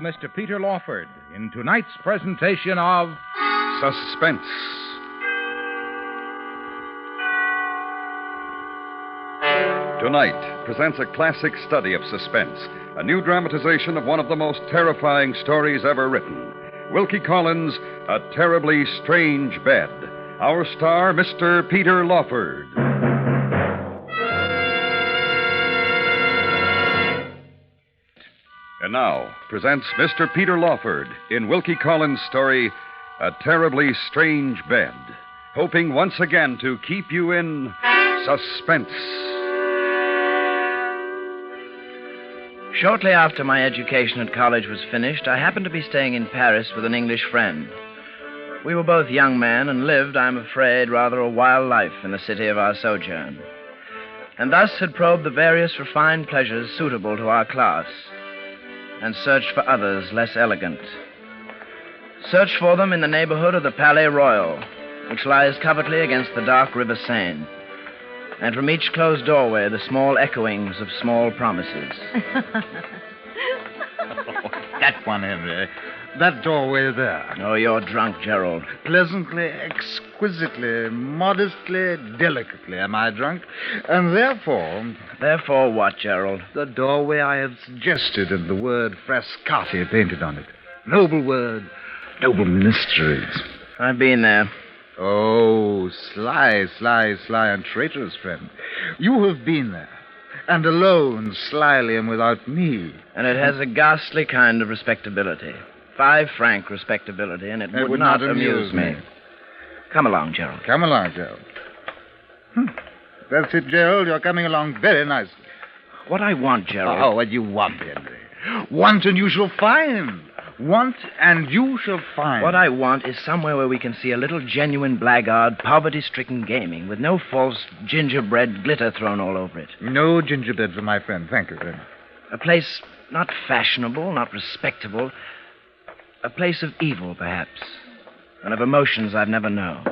Mr. Peter Lawford in tonight's presentation of Suspense. Tonight presents a classic study of suspense, a new dramatization of one of the most terrifying stories ever written. Wilkie Collins' A Terribly Strange Bed. Our star, Mr. Peter Lawford. And now presents Mr. Peter Lawford in Wilkie Collins' story, A Terribly Strange Bed, hoping once again to keep you in suspense. Shortly after my education at college was finished, I happened to be staying in Paris with an English friend. We were both young men and lived, I'm afraid, rather a wild life in the city of our sojourn, and thus had probed the various refined pleasures suitable to our class, and searched for others less elegant. Searched for them in the neighborhood of the Palais Royal, which lies covertly against the dark River Seine, and from each closed doorway the small echoings of small promises. That one, Henry. That doorway there. Oh, you're drunk, Gerald. Pleasantly, exquisitely, modestly, delicately am I drunk. And therefore... Therefore what, Gerald? The doorway I have suggested and the word Frascati painted on it. Noble word, noble mysteries. I've been there. Oh, sly and traitorous friend. You have been there. And alone, slyly and without me. And it has a ghastly kind of respectability. 5 franc respectability, and it would not amuse me. Come along, Gerald. Come along, Gerald. That's it, Gerald. You're coming along very nicely. What I want, Gerald... Oh, what you want, Henry. Want and you shall find. Want and you shall find. What I want is somewhere where we can see a little genuine blackguard, poverty-stricken gaming with no false gingerbread glitter thrown all over it. No gingerbread for my friend. Thank you, friend. A place not fashionable, not respectable. A place of evil, perhaps, and of emotions I've never known.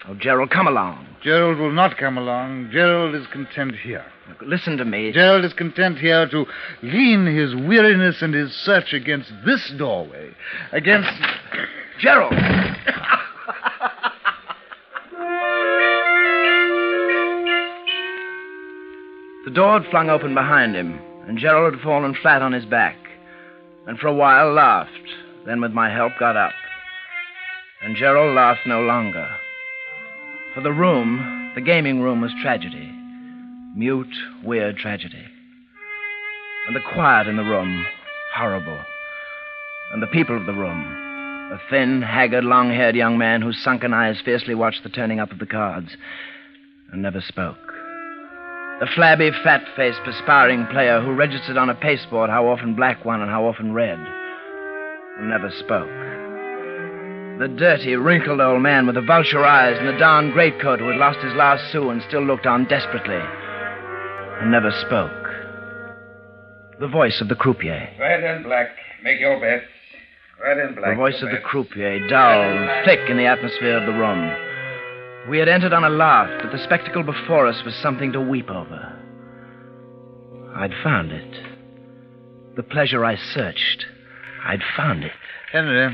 Oh, Gerald, come along. Gerald will not come along. Gerald is content here. Look, listen to me. Gerald is content here to lean his weariness and his search against this doorway. Against... Gerald! The door had flung open behind him, and Gerald had fallen flat on his back. And for a while laughed, then with my help got up. And Gerald laughed no longer. For the room, the gaming room, was tragedy. Mute, weird tragedy. And the quiet in the room, horrible. And the people of the room, a thin, haggard, long-haired young man whose sunken eyes fiercely watched the turning up of the cards and never spoke. The flabby, fat-faced, perspiring player who registered on a pasteboard how often black won and how often red, and never spoke. The dirty, wrinkled old man with the vulture eyes and the darn greatcoat who had lost his last sou and still looked on desperately, and never spoke. The voice of the croupier. Red and black, make your bets. Red and black. The voice of the croupier, dull and thick in the atmosphere of the room. We had entered on a laugh, but the spectacle before us was something to weep over. I'd found it. The pleasure I searched. I'd found it. Henry.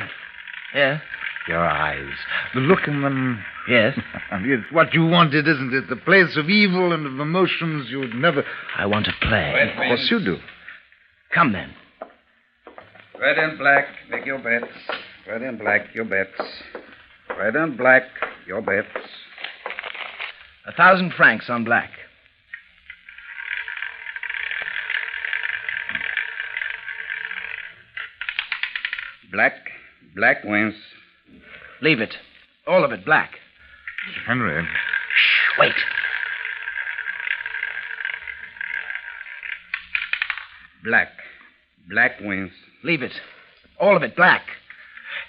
Yeah? Your eyes. The look in them. Yes? It's what you wanted, isn't it? The place of evil and of emotions you'd never... I want to play. Of course you do. Come then. Red and black, make your bets. Red and black, your bets. Red and black, your bets. 1,000 francs on black. Black wins. Leave it. All of it black. Henry. Shh, wait. Black wins. Leave it. All of it black.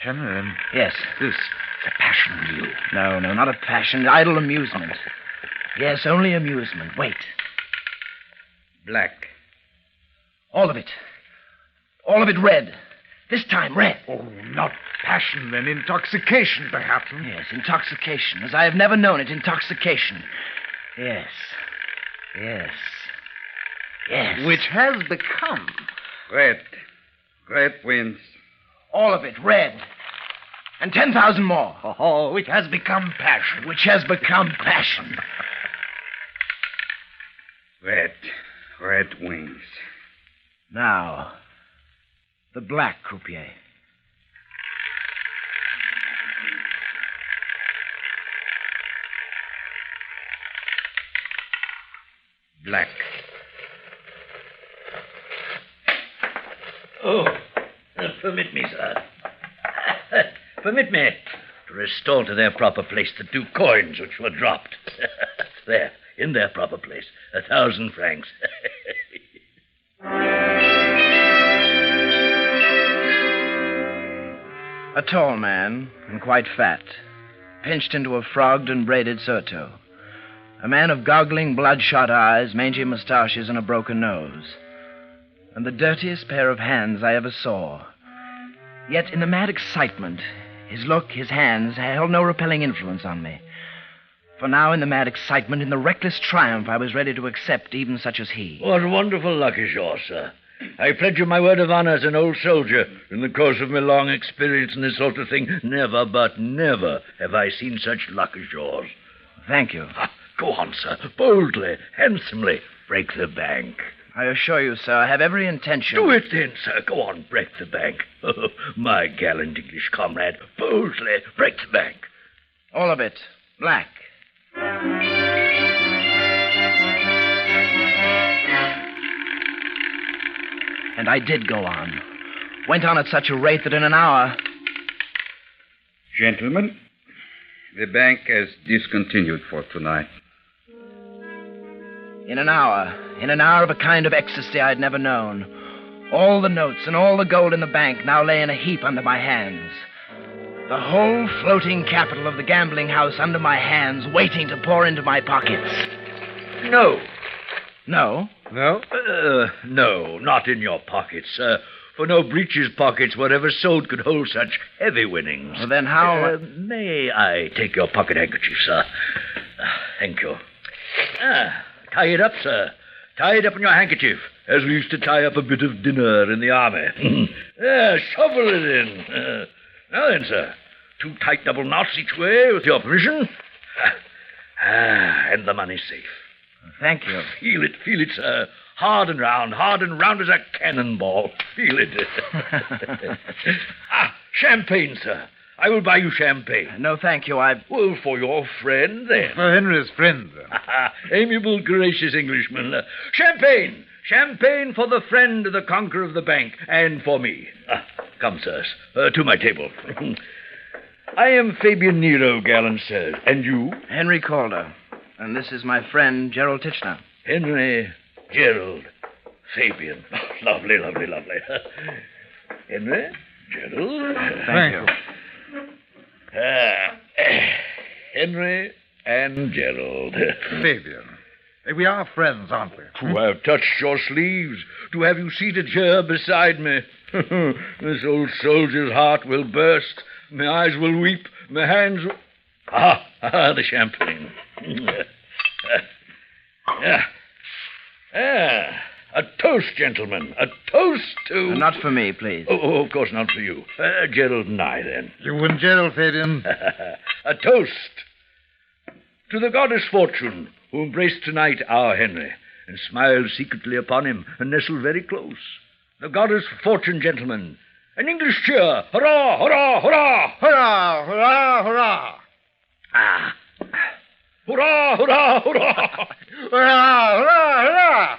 Henry. Yes. This is a passion in you. No, not a passion. Idle amusement. Yes, only amusement. Wait. Black. All of it. All of it red. This time red. Oh, not passion, then. Intoxication, perhaps. Yes, intoxication. As I have never known it, intoxication. Yes. Yes. Which has become Red. Great winds. All of it, red. And 10,000 more. Oh, it has become passion. Which has become passion. Red wings. Now, the black croupier. Black. Oh, permit me, sir. Permit me to restore to their proper place the 2 coins which were dropped. There, in their proper place. 1,000 francs. A tall man, and quite fat, pinched into a frogged and braided surtout. A man of goggling, bloodshot eyes, mangy mustaches, and a broken nose. And the dirtiest pair of hands I ever saw. Yet in the mad excitement, his look, his hands, held no repelling influence on me. For now, in the mad excitement, in the reckless triumph, I was ready to accept even such as he. What wonderful luck is yours, sir. I pledge you my word of honor as an old soldier. In the course of my long experience in this sort of thing, never but never have I seen such luck as yours. Thank you. Go on, sir. Boldly, handsomely, break the bank. I assure you, sir, I have every intention. Do it then, sir. Go on, break the bank. Oh, my gallant English comrade, boldly break the bank. All of it. Black. And I did go on. Went on at such a rate that in an hour... Gentlemen, the bank has discontinued for tonight. In an hour of a kind of ecstasy I'd never known, all the notes and all the gold in the bank now lay in a heap under my hands. The whole floating capital of the gambling house under my hands, waiting to pour into my pockets. No. No? No? No, not in your pockets, sir. For no breeches pockets were ever sewed could hold such heavy winnings. Well, then how... May I take your pocket handkerchief, sir? Thank you. Tie it up, sir. Tie it up in your handkerchief, as we used to tie up a bit of dinner in the army. Shovel it in. Now then, sir. 2 tight double knots each way, with your permission. And the money's safe. Thank you. Feel it, sir. Hard and round as a cannonball. Feel it. Champagne, sir. I will buy you champagne. No, thank you. Well, for your friend, then. For Henry's friend, then. Amiable, gracious Englishman. Champagne! Champagne for the friend, the conqueror of the bank, and for me. Come, sirs, to my table. I am Fabian Nero, gallant sir. And you? Henry Calder. And this is my friend, Gerald Titchener. Henry, Gerald, Fabian. Oh, lovely, lovely, lovely. Henry, Gerald. Thank you. Henry and Gerald. Fabian. We are friends, aren't we? To have touched your sleeves, to have you seated here beside me. This old soldier's heart will burst, my eyes will weep, my hands will... the champagne. A toast, gentlemen. A toast to... Not for me, please. Oh, of course not for you. Gerald and I, then. You and Gerald, Fabian. A toast to the goddess Fortune, who embraced tonight our Henry, and smiled secretly upon him, and nestled very close. The goddess Fortune, gentlemen. An English cheer. Hurrah, hurrah, hurrah! Hurrah, hurrah, hurrah! Hurrah, hurrah, hurrah! Hurrah, hurrah, hurrah!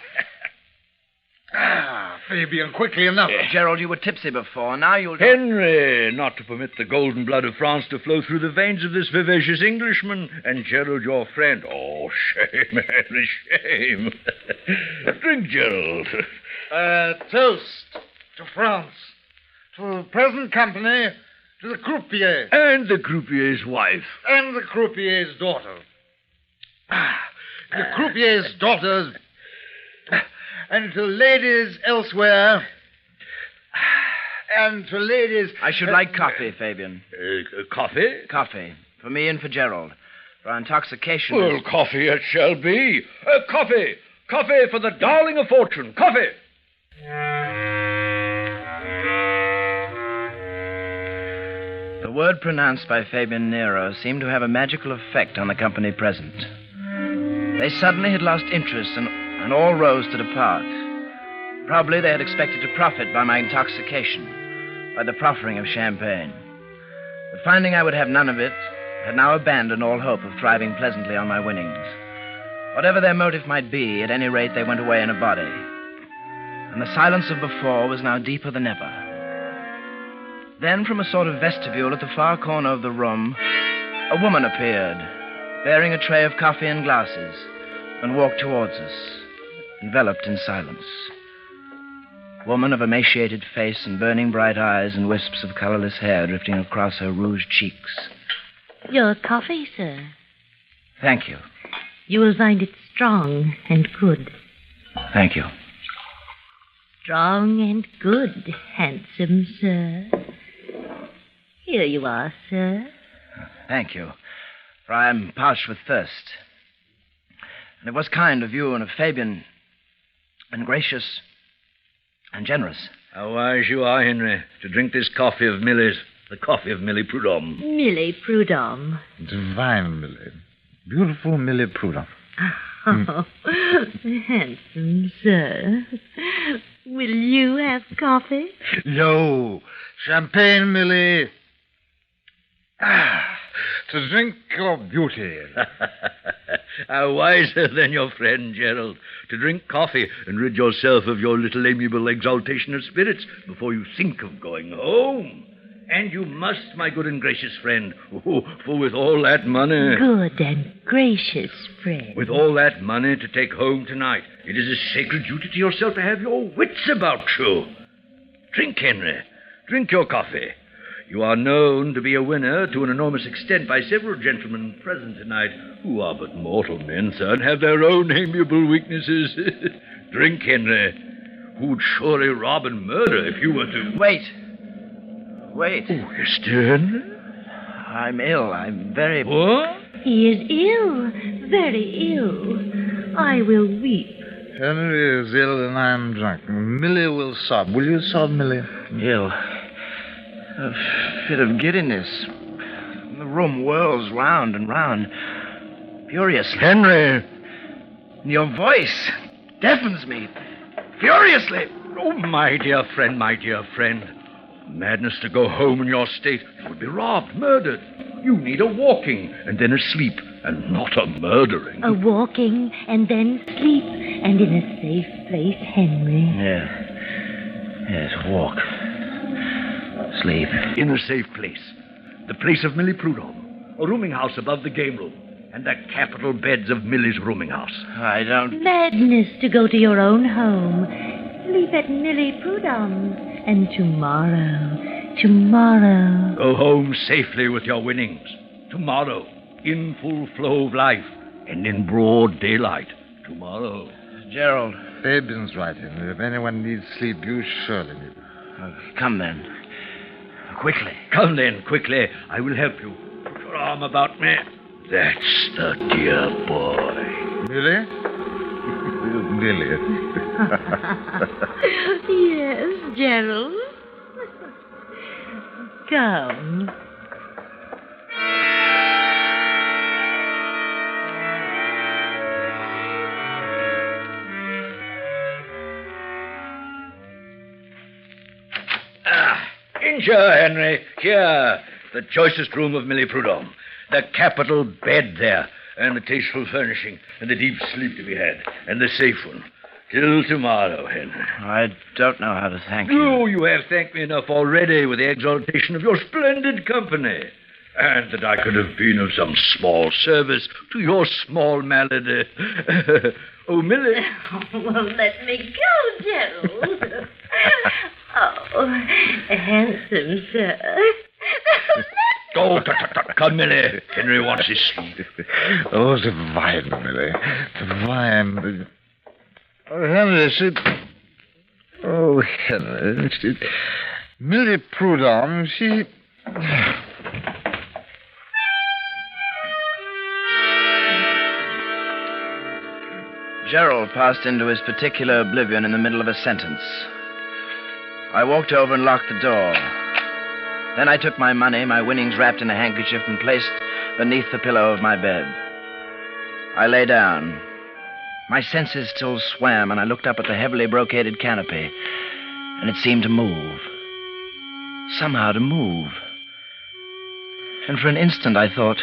Fabian, quickly enough. Gerald, you were tipsy before. Now you'll... Henry, not to permit the golden blood of France to flow through the veins of this vivacious Englishman. And Gerald, your friend. Oh, shame, Henry, shame. Drink, Gerald. Toast to France, to the present company, to the croupier. And the croupier's wife. And the croupier's daughter. The croupier's daughters... And to ladies elsewhere. And to ladies... I should like coffee, Fabian. Coffee? Coffee. For me and for Gerald. For our intoxication Well, coffee it shall be. Coffee. Coffee for the darling of Fortune. Coffee. The word pronounced by Fabian Nero seemed to have a magical effect on the company present. They suddenly had lost interest and all rose to depart. Probably they had expected to profit by my intoxication, by the proffering of champagne. But finding I would have none of it, had now abandoned all hope of thriving pleasantly on my winnings. Whatever their motive might be, at any rate they went away in a body. And the silence of before was now deeper than ever. Then, from a sort of vestibule at the far corner of the room, a woman appeared, bearing a tray of coffee and glasses, and walked towards us, enveloped in silence. Woman of emaciated face and burning bright eyes and wisps of colorless hair drifting across her rouged cheeks. Your coffee, sir. Thank you. You will find it strong and good. Thank you. Strong and good, handsome sir. Here you are, sir. Thank you, for I am parched with thirst. And it was kind of you and of Fabian, and gracious and generous. How wise you are, Henry, to drink this coffee of Millie's, the coffee of Millie Prudhomme. Millie Prudhomme. Divine Millie. Beautiful Millie Prudhomme. Oh, handsome sir. Will you have coffee? No. Champagne, Millie. To drink your beauty. How wiser than your friend, Gerald, to drink coffee and rid yourself of your little amiable exaltation of spirits before you think of going home. And you must, my good and gracious friend, for with all that money... Good and gracious friend. With all that money to take home tonight, it is a sacred duty to yourself to have your wits about you. Drink, Henry. Drink your coffee. You are known to be a winner to an enormous extent by several gentlemen present tonight who are but mortal men, sir, and have their own amiable weaknesses. Drink, Henry. Who'd surely rob and murder if you were to... Wait. Oh, you're still Henry? I'm ill. I'm very... What? He is ill, very ill. I will weep. Henry is ill and I am drunk. Millie will sob. Will you sob, Millie? ill. A fit of giddiness. The room whirls round and round, furiously. Henry! Your voice deafens me, furiously. Oh, my dear friend, my dear friend. Madness to go home in your state. You would be robbed, murdered. You need a walking, and then a sleep, and not a murdering. A walking, and then sleep, and in a safe place, Henry. Yes, walk. Sleep. In a safe place. The place of Millie Prudhomme. A rooming house above the game room. And the capital beds of Millie's rooming house. I don't... Madness to go to your own home. Sleep at Millie Prudhomme's. And tomorrow... Go home safely with your winnings. Tomorrow, in full flow of life. And in broad daylight. Tomorrow. Gerald. Fabian's right, Henry. If anyone needs sleep, you surely need it. Come then. Quickly. Come then, quickly. I will help you. Put your arm about me. That's the dear boy. Millie? Millie. Yes, Gerald. Come. In here, Henry. Here. The choicest room of Millie Prudhomme. The capital bed there. And the tasteful furnishing. And the deep sleep to be had. And the safe one. Till tomorrow, Henry. I don't know how to thank you. Oh, you have thanked me enough already with the exaltation of your splendid company. And that I could have been of some small service to your small malady. Oh, Millie. Well, let me go, Gerald. Oh, handsome sir. Oh, come, Millie. Henry wants his sleep. Oh, divine, Millie. Divine. Oh, Henry, she... Oh, Henry, she... Millie Prudhomme, she... Gerald passed into his particular oblivion in the middle of a sentence. I walked over and locked the door. Then I took my money, my winnings wrapped in a handkerchief, and placed beneath the pillow of my bed. I lay down. My senses still swam, and I looked up at the heavily brocaded canopy, and it seemed to move. Somehow to move. And for an instant I thought,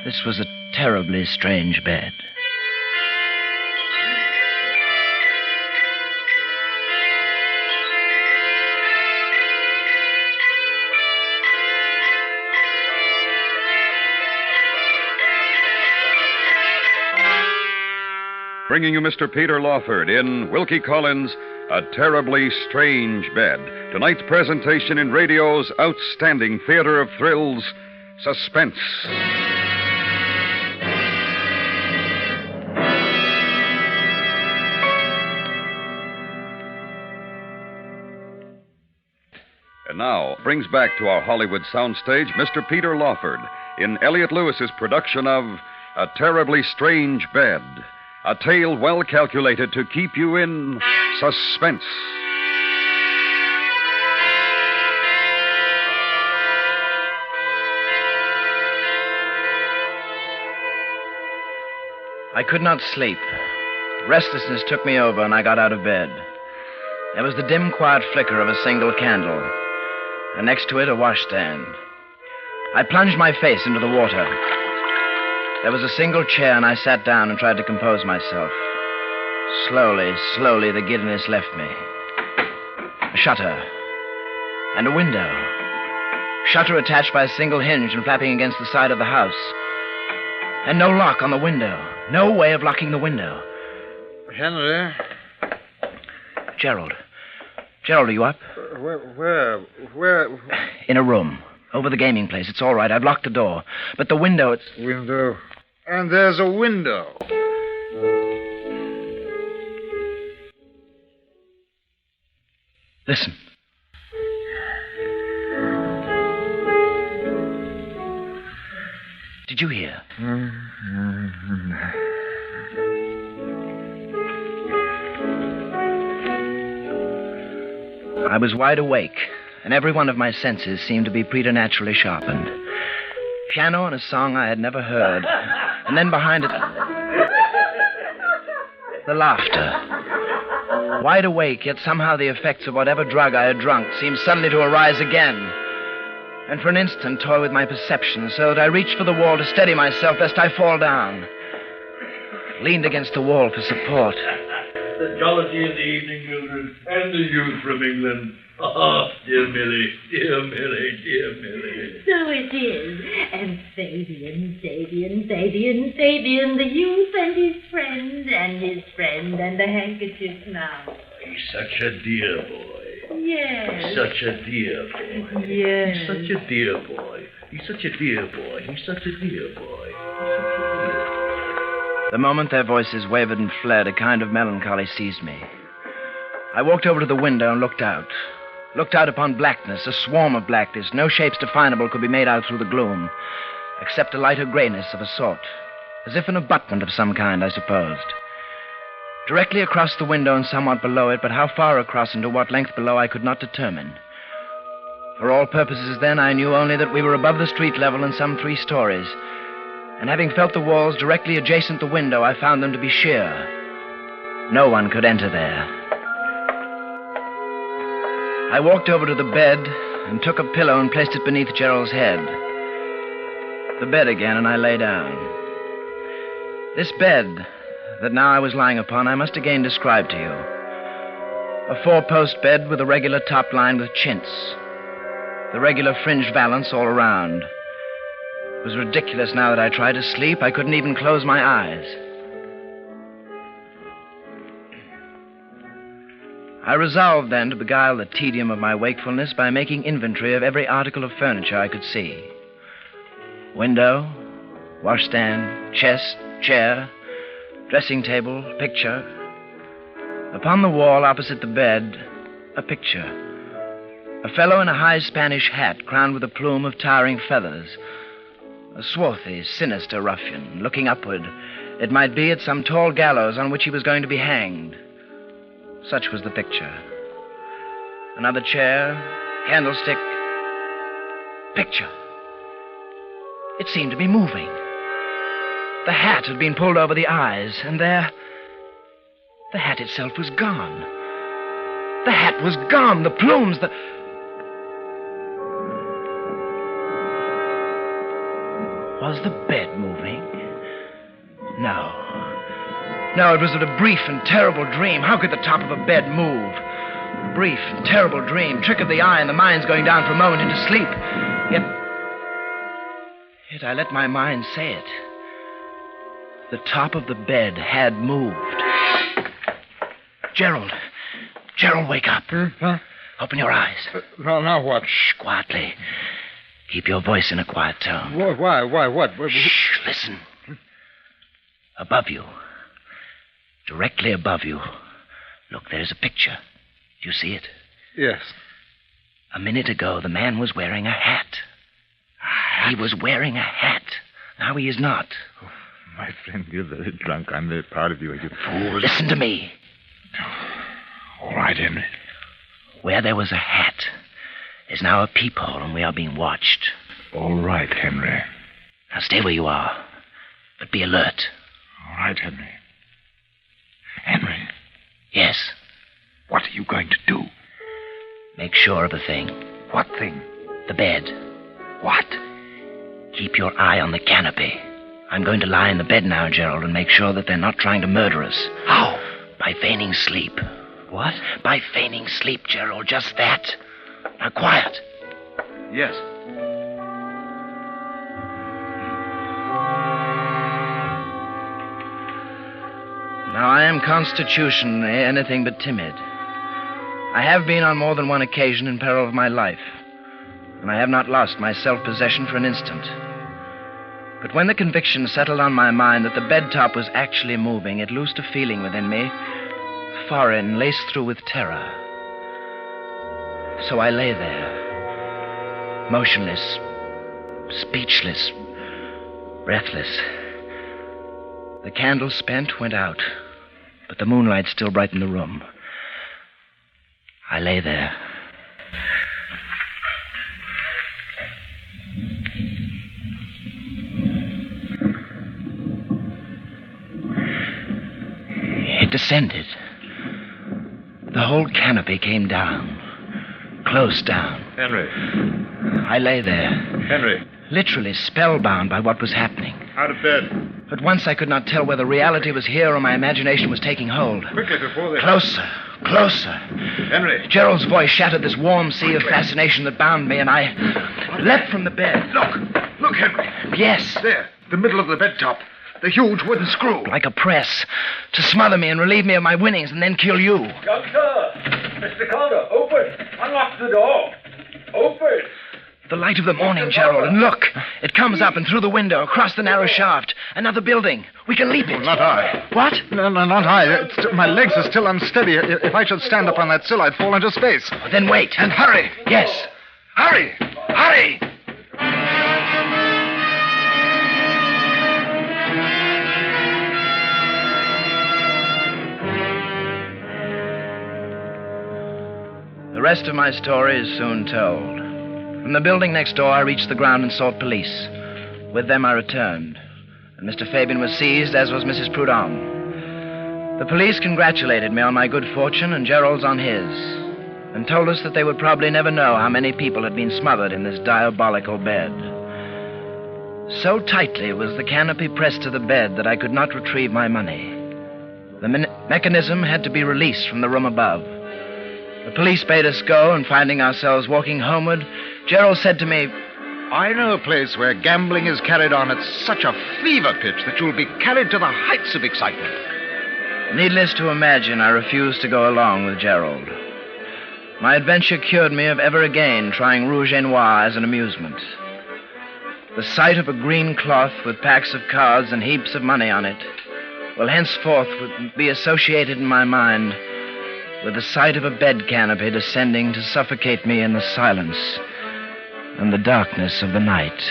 this was a terribly strange bed. Bringing you Mr. Peter Lawford in Wilkie Collins' A Terribly Strange Bed. Tonight's presentation in radio's outstanding theater of thrills, Suspense. And now brings back to our Hollywood soundstage Mr. Peter Lawford in Elliot Lewis's production of A Terribly Strange Bed. A tale well calculated to keep you in suspense. I could not sleep. Restlessness took me over, and I got out of bed. There was the dim, quiet flicker of a single candle, and next to it, a washstand. I plunged my face into the water. There was a single chair, and I sat down and tried to compose myself. Slowly, the giddiness left me. A shutter. And a window. Shutter attached by a single hinge and flapping against the side of the house. And no lock on the window. No way of locking the window. Henry? Gerald. Gerald, are you up? Where? In a room. Over the gaming place. It's all right. I've locked the door. But the window, it's... Window. And there's a window. Listen. Did you hear? I was wide awake, and every one of my senses seemed to be preternaturally sharpened. Piano and a song I had never heard, and then behind it, the laughter. Wide awake, yet somehow the effects of whatever drug I had drunk seemed suddenly to arise again, and for an instant toy with my perception, so that I reached for the wall to steady myself lest I fall down. Leaned against the wall for support. The jollity of the evening, Mildred, and the youth from England. Oh, dear Millie, dear Millie, dear Millie. So it is. And Fabian, the youth and his friend, and the handkerchief now. He's such a dear boy. Yes. Such a dear boy. Yes. He's such a dear boy. He's such a dear boy. He's such a dear boy. The moment their voices wavered and fled, a kind of melancholy seized me. I walked over to the window and looked out. Looked out upon blackness, a swarm of blackness. No shapes definable could be made out through the gloom, except a lighter grayness of a sort, as if an abutment of some kind, I supposed. Directly across the window and somewhat below it, but how far across and to what length below I could not determine. For all purposes then, I knew only that we were above the street level in some 3 stories, and having felt the walls directly adjacent the window, I found them to be sheer. No one could enter there. I walked over to the bed and took a pillow and placed it beneath Gerald's head. The bed again, and I lay down. This bed that now I was lying upon, I must again describe to you. A 4-post bed with a regular top lined with chintz. The regular fringed valance all around. It was ridiculous now that I tried to sleep. I couldn't even close my eyes. I resolved then to beguile the tedium of my wakefulness by making inventory of every article of furniture I could see. Window, washstand, chest, chair, dressing table, picture. Upon the wall opposite the bed, a picture. A fellow in a high Spanish hat crowned with a plume of towering feathers. A swarthy, sinister ruffian, looking upward, it might be, at some tall gallows on which he was going to be hanged. Such was the picture. Another chair, candlestick, picture. It seemed to be moving. The hat had been pulled over the eyes, and there... the hat itself was gone. The hat was gone. The plumes, the... Was the bed moving? No. No, it was but a brief and terrible dream. How could the top of a bed move? A brief and terrible dream. Trick of the eye, and the mind's going down for a moment into sleep. Yet I let my mind say it. The top of the bed had moved. Gerald. Gerald, wake up. Huh? Open your eyes. Now what? Shh, quietly. Keep your voice in a quiet tone. Why? What? Shh, listen. Above you. Directly above you. Look, there's a picture. Do you see it? Yes. A minute ago, the man was wearing a hat. He was wearing a hat. Now he is not. Oh, my friend, you're very drunk. I'm very proud of you. You fool. Listen to me. All right, Henry. Where there was a hat is now a peephole, and we are being watched. All right, Henry. Now stay where you are, but be alert. All right, Henry. Henry. Yes? What are you going to do? Make sure of a thing. What thing? The bed. What? Keep your eye on the canopy. I'm going to lie in the bed now, Gerald, and make sure that they're not trying to murder us. How? By feigning sleep. What? By feigning sleep, Gerald, just that. Now, quiet. Yes. Now, I am constitutionally anything but timid. I have been on more than one occasion in peril of my life, and I have not lost my self-possession for an instant. But when the conviction settled on my mind that the bed top was actually moving, it loosed a feeling within me, foreign, laced through with terror. So I lay there, motionless, speechless, breathless. The candle spent went out, but the moonlight still brightened the room. I lay there. It descended. The whole canopy came down, close down. Henry. I lay there, Henry. literally spellbound by what was happening. Out of bed. At once I could not tell whether reality was here or my imagination was taking hold. Quickly before they... Closer, closer. Henry. Gerald's voice shattered this warm sea of fascination that bound me, and I leapt from the bed. Look, Henry. Yes, There, the middle of the bed top. The huge wooden screw. like a press, to smother me and relieve me of my winnings and then kill you. Young sir! Mr. Calder, open! Unlock the door! Open! The light of the morning, Gerald, and look. It comes up and through the window, across the narrow shaft. Another building. We can leap it. Not I. What? No, not I. My legs are still unsteady. If I should stand up on that sill, I'd fall into space. Then wait. And hurry. Yes. Hurry. Hurry. The rest of my story is soon told. From the building next door, I reached the ground and sought police. With them, I returned, and Mr. Fabian was seized, as was Mrs. Prudhomme. The police congratulated me on my good fortune and Gerald's on his, and told us that they would probably never know how many people had been smothered in this diabolical bed. So tightly was the canopy pressed to the bed that I could not retrieve my money. The mechanism had to be released from the room above. The police bade us go, and finding ourselves walking homeward, Gerald said to me, I know a place where gambling is carried on at such a fever pitch that you'll be carried to the heights of excitement. Needless to imagine, I refused to go along with Gerald. My adventure cured me of ever again trying rouge et noir as an amusement. The sight of a green cloth with packs of cards and heaps of money on it will henceforth be associated in my mind with the sight of a bed canopy descending to suffocate me in the silence and the darkness of the night.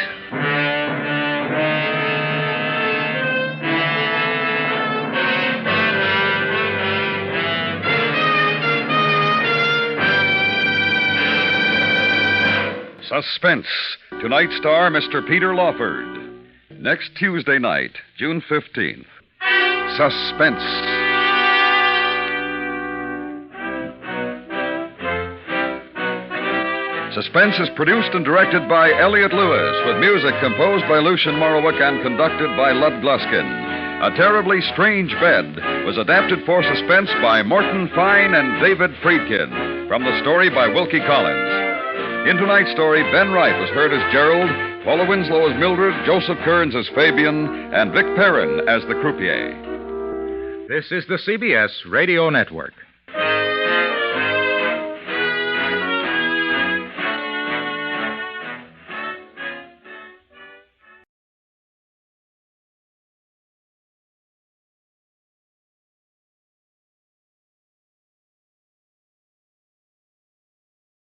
Suspense. Tonight's star, Mr. Peter Lawford. Next Tuesday night, June 15th. Suspense. Suspense is produced and directed by Elliot Lewis, with music composed by Lucien Morawick and conducted by Lud Gluskin. A Terribly Strange Bed was adapted for Suspense by Morton Fine and David Friedkin, from the story by Wilkie Collins. In tonight's story, Ben Wright was heard as Gerald, Paula Winslow as Mildred, Joseph Kearns as Fabian, and Vic Perrin as the croupier. This is the CBS Radio Network.